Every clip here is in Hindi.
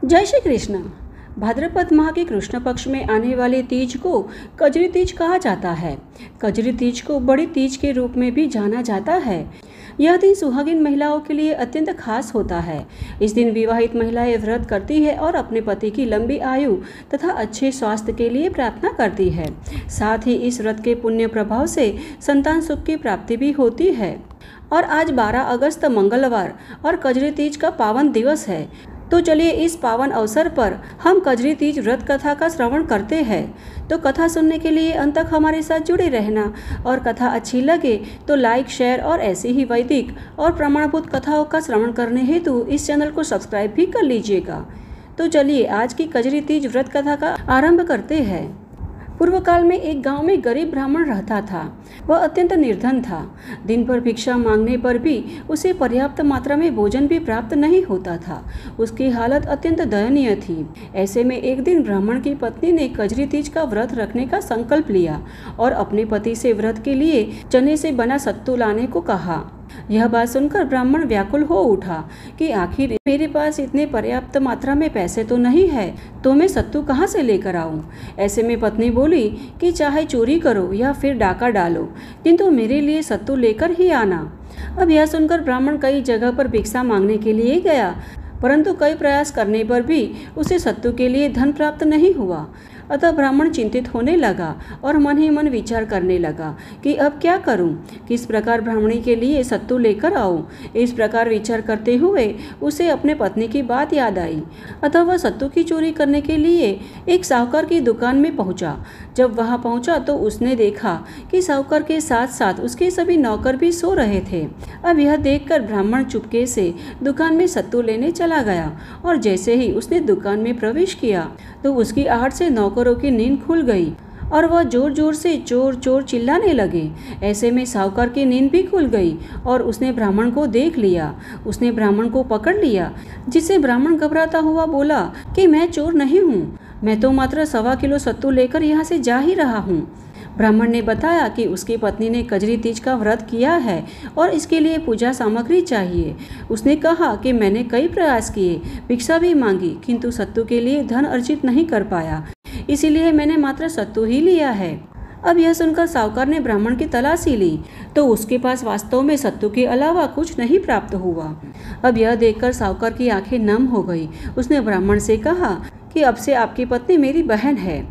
जय श्री कृष्ण। भाद्रपद माह के कृष्ण पक्ष में आने वाली तीज को कजरी तीज कहा जाता है। कजरी तीज को बड़ी तीज के रूप में भी जाना जाता है। यह दिन सुहागिन महिलाओं के लिए अत्यंत खास होता है। इस दिन विवाहित महिलाएं व्रत करती है और अपने पति की लंबी आयु तथा अच्छे स्वास्थ्य के लिए प्रार्थना करती है। साथ ही इस व्रत के पुण्य प्रभाव से संतान सुख की प्राप्ति भी होती है। और आज 12 अगस्त मंगलवार और कजरी तीज का पावन दिवस है। तो चलिए इस पावन अवसर पर हम कजरी तीज व्रत कथा का श्रवण करते हैं। तो कथा सुनने के लिए अंत तक हमारे साथ जुड़े रहना और कथा अच्छी लगे तो लाइक, शेयर और ऐसी ही वैदिक और प्रमाणभूत कथाओं का श्रवण करने हेतु इस चैनल को सब्सक्राइब भी कर लीजिएगा। तो चलिए आज की कजरी तीज व्रत कथा का आरंभ करते हैं। पूर्व काल में एक गांव में गरीब ब्राह्मण रहता था। वह अत्यंत निर्धन था। दिन भर भिक्षा मांगने पर भी उसे पर्याप्त मात्रा में भोजन भी प्राप्त नहीं होता था। उसकी हालत अत्यंत दयनीय थी। ऐसे में एक दिन ब्राह्मण की पत्नी ने कजरी तीज का व्रत रखने का संकल्प लिया और अपने पति से व्रत के लिए चने से बना सत्तू लाने को कहा। यह बात सुनकर ब्राह्मण व्याकुल हो उठा कि आखिर मेरे पास इतने पर्याप्त मात्रा में पैसे तो नहीं है, तो मैं सत्तू कहाँ से लेकर आऊँ। ऐसे में पत्नी बोली कि चाहे चोरी करो या फिर डाका डालो, किंतु मेरे लिए सत्तू लेकर ही आना। अब यह सुनकर ब्राह्मण कई जगह पर भिक्षा मांगने के लिए गया, परंतु कई प्रयास करने पर भी उसे सत्तू के लिए धन प्राप्त नहीं हुआ। अतः ब्राह्मण चिंतित होने लगा और मन ही मन विचार करने लगा कि अब क्या करूं, किस प्रकार ब्राह्मणी के लिए सत्तू लेकर आऊं। इस प्रकार विचार करते हुए उसे अपने पत्नी की बात याद आई। अतः वह सत्तू की चोरी करने के लिए एक साहूकार की दुकान में पहुंचा। जब वहां पहुंचा तो उसने देखा कि साहूकार के साथ साथ उसके सभी नौकर भी सो रहे थे। अब यह देखकर ब्राह्मण चुपके से दुकान में सत्तू लेने चला गया और जैसे ही उसने दुकान में प्रवेश किया तो उसकी आहट से नौकरों की नींद खुल गई और वह जोर जोर से चोर चोर चिल्लाने लगे। ऐसे में साहूकार की नींद भी खुल गई और उसने ब्राह्मण को देख लिया। उसने ब्राह्मण को पकड़ लिया, जिससे ब्राह्मण घबराता हुआ बोला कि मैं चोर नहीं हूँ, मैं तो मात्र 1.25 किलो सत्तू लेकर यहाँ से जा ही रहा हूँ। ब्राह्मण ने बताया कि उसकी पत्नी ने कजरी तीज का व्रत किया है और इसके लिए पूजा सामग्री चाहिए। उसने कहा कि मैंने कई प्रयास किए, भिक्षा भी मांगी, किंतु सत्तू के लिए धन अर्जित नहीं कर पाया, इसीलिए मैंने मात्र सत्तू ही लिया है। अब यह सुनकर साहूकार ने ब्राह्मण की तलाशी ली तो उसके पास वास्तव में सत्तू के अलावा कुछ नहीं प्राप्त हुआ। अब यह देखकर साहूकार की आंखें नम हो गई। उसने ब्राह्मण से कहा कि अब से आपकी पत्नी मेरी बहन है।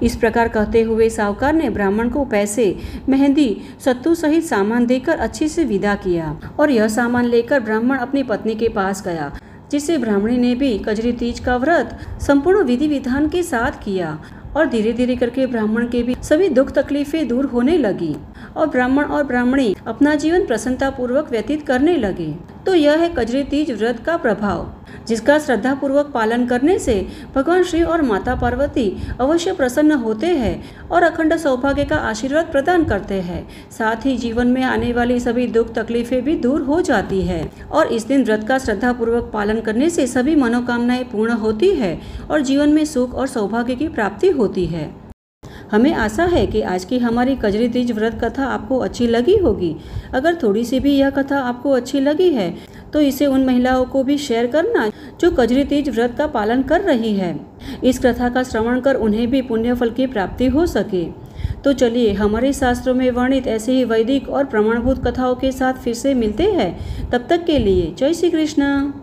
इस प्रकार कहते हुए साहूकार ने ब्राह्मण को पैसे, मेहंदी, सत्तू सहित सामान देकर अच्छे से विदा किया और यह सामान लेकर ब्राह्मण अपनी पत्नी के पास गया, जिससे ब्राह्मणी ने भी कजरी तीज का व्रत संपूर्ण विधि विधान के साथ किया और धीरे धीरे करके ब्राह्मण के भी सभी दुख तकलीफें दूर होने लगी और ब्राह्मण और ब्राह्मणी अपना जीवन प्रसन्नता पूर्वक व्यतीत करने लगे। तो यह है कजरी तीज व्रत का प्रभाव, जिसका श्रद्धा पूर्वक पालन करने से भगवान श्री और माता पार्वती अवश्य प्रसन्न होते हैं और अखंड सौभाग्य का आशीर्वाद प्रदान करते हैं। साथ ही जीवन में आने वाली सभी दुख तकलीफें भी दूर हो जाती है और इस दिन व्रत का श्रद्धा पूर्वक पालन करने से सभी मनोकामनाएं पूर्ण होती है और जीवन में सुख और सौभाग्य की प्राप्ति होती है। हमें आशा है कि आज की हमारी कजरी तीज व्रत कथा आपको अच्छी लगी होगी। अगर थोड़ी सी भी यह कथा आपको अच्छी लगी है तो इसे उन महिलाओं को भी शेयर करना जो कजरी तीज व्रत का पालन कर रही है। इस कथा का श्रवण कर उन्हें भी पुण्य फल की प्राप्ति हो सके। तो चलिए हमारे शास्त्रों में वर्णित ऐसे ही वैदिक और प्रमाणभूत कथाओं के साथ फिर से मिलते हैं। तब तक के लिए जय श्री कृष्ण।